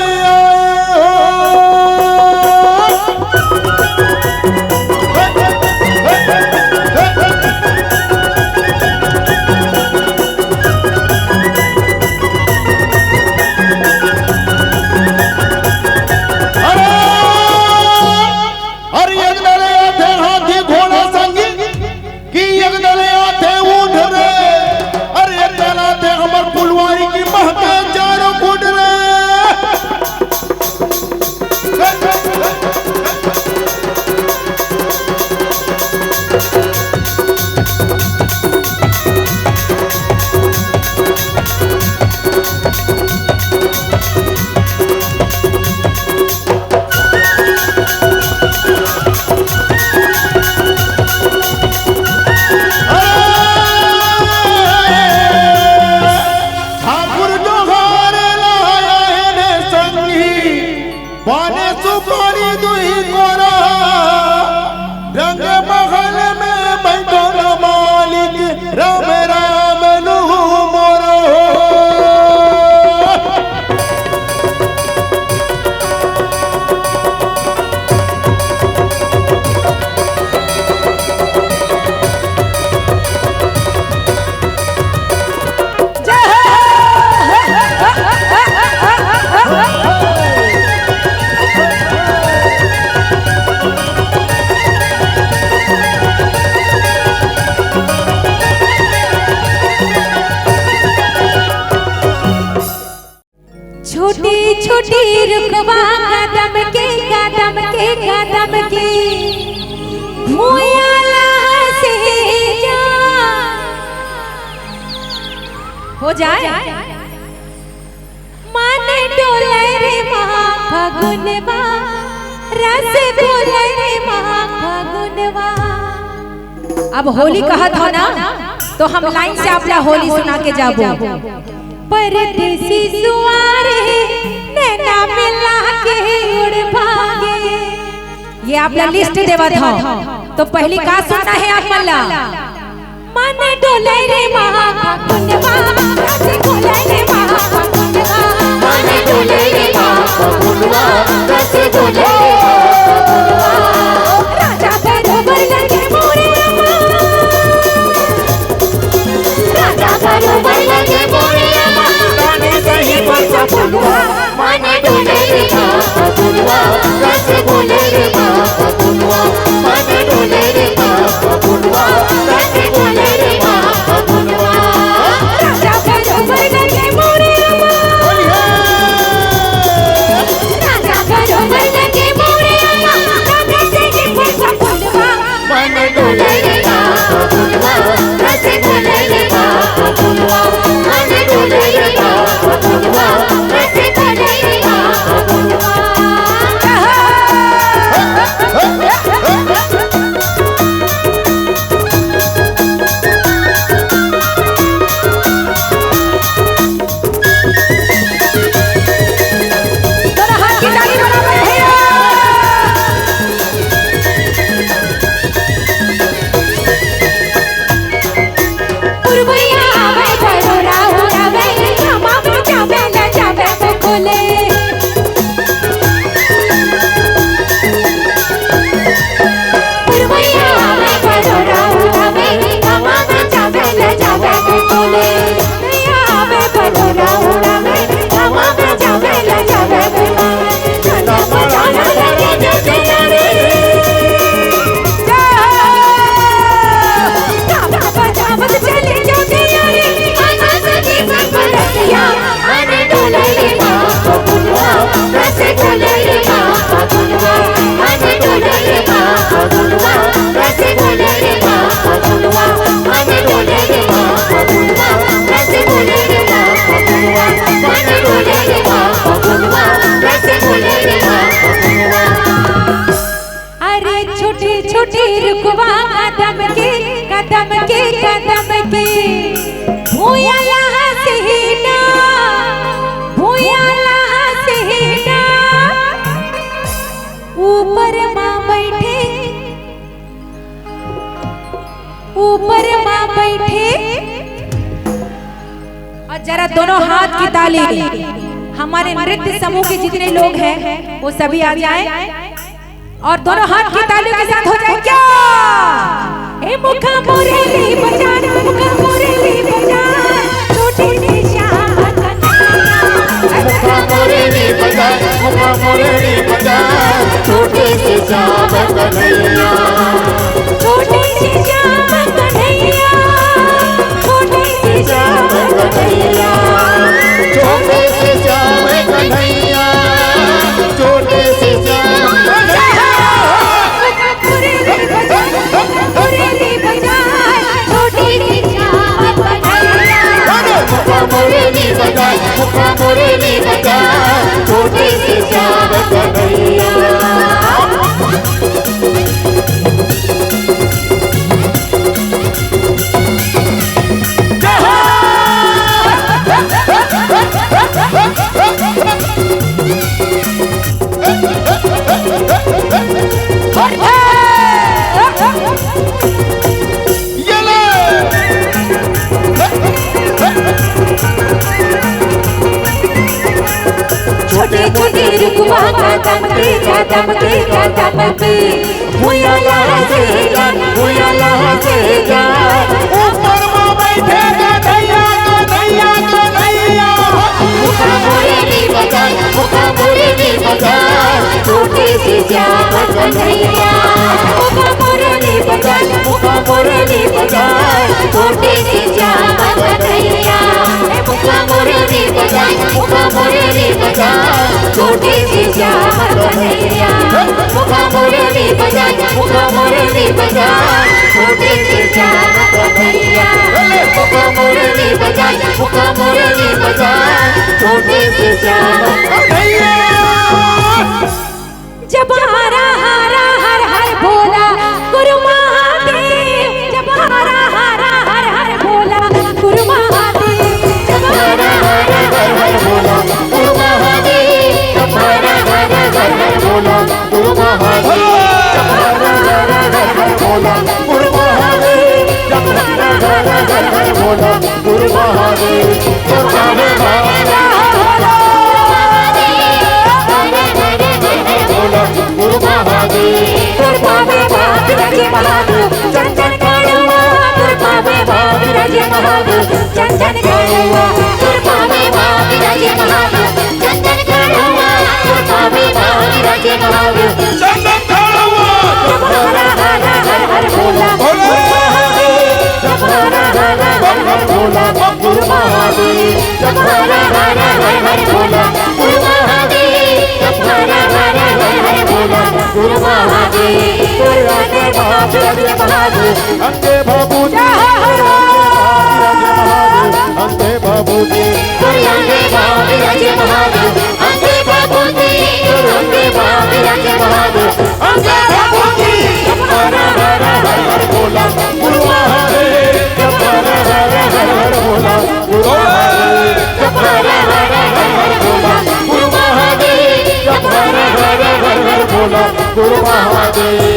पाने सुपारी दुई कोरा रंग महल में बैठो न मालिक राम राम नु मोरो छोटी छोटी रुकवा कदम के मोयाला से जा हो जाए मन डोले रे माँ फगुनवा रस बोले रे माँ फगुनवा। अब होली कहा था ना तो हम लाइन से आपला होली सुना के जाबो। परदेसी सुआरे नैना मिला के उड़ भागे। ये आपला लिस्ट देवा था तो पहली का सुनना है आप मल्ला। मन डोले रे माँ फगुनवा रस बोले रे माँ फगुनवा मन डोले रे माँ फगुनवा रस बोले रे राजा बरोबर लगे मोरे राजा बरोबर लगे मोरे गाने सही बोल फगुनवा मन डोले रे माँ फगुनवा रस बोले रे माँ फगुनवा मन डोले रे माँ फगुनवा रस बोले रे माँ फगुनवा राजा बरोबर लगे मोरे राजा छोटी रुकवा कदम के भूया लहा सीना ऊपर माँ बैठे और जरा दोनों हाथ की ताली हमारे नृत्य समूह के जितने लोग हैं वो सभी आ जाएं और दोनों हाथ की तालियों के साथ हो जाए क्या ए मुखा मोरेली बजान छोटी सी श्याम मुखा मोरेली बजा छोटे से श्याम कन्हैया छोटी सी श्याम कन्हैया छोटे से श्याम कन्हैया छोटे से श्याम कन्हैया छोटे से श्याम मोरेली बजान छोटी सी श्याम कन्हैया मुखा मोरेली बजा छोटे से श्याम कन्हैया छोटे छोटे रुकवा कदम के भूया लहा से जान ऊपर माँ बैठे कन्हैया मुखा मोरेली बजा छोटी सी श्याम कन्हैया मुखा मोरेली बजा छोटी सी श्याम कन्हैया मुखा मोरेली बजा छोटी सी श्याम कन्हैया मुखा मोरेली बजा छोटी सी श्याम कन्हैया मुखा मोरेली बजा छोटी सी श्याम कन्हैया जब हरा हरा हर हर भोला गुरु महादेव जब हरा हरा हर हर भोला गुरु महादेव जब हरा हरा हर हर भोला गुरु महादेव जब हरा हरा हर हर भोला गुरु महादेव जब हरा हरा हर हर भोला गुरु महादेव जब हरा हरा हर हर भोला गुरु महादेव जब हरा हरा गुरु महादेव चंदन काढ़वा गुरपावे भागीरज महादेव चंदन काढ़वा गुरपावे भागीरज महादेव चंदन काढ़वा गुरपावे भागीरज महादेव चंदन काढ़वा जब हरा हरा हर हर भोला गुरु महादेव जब हरा हरा हर हर भोला गुरु महादेव जब हरा हरा हर हर भोला गुरु महादेव जब हरा हरा हर हर भोला गुरु महादेव अंके बाबूजी अंके बाबूजी अंके भागीरज महादेव अंके बाबूजी अंके भागीरज महादेव अंके बाबूजी हरा हरा हर हर भोला गुरु महादेव जब हरा हरा हर हर भोला गुरु महादेव जब हरा हरा हर हर भोला गुरु महादेव जब हरा हरा हर हर भोला गुरु महादेव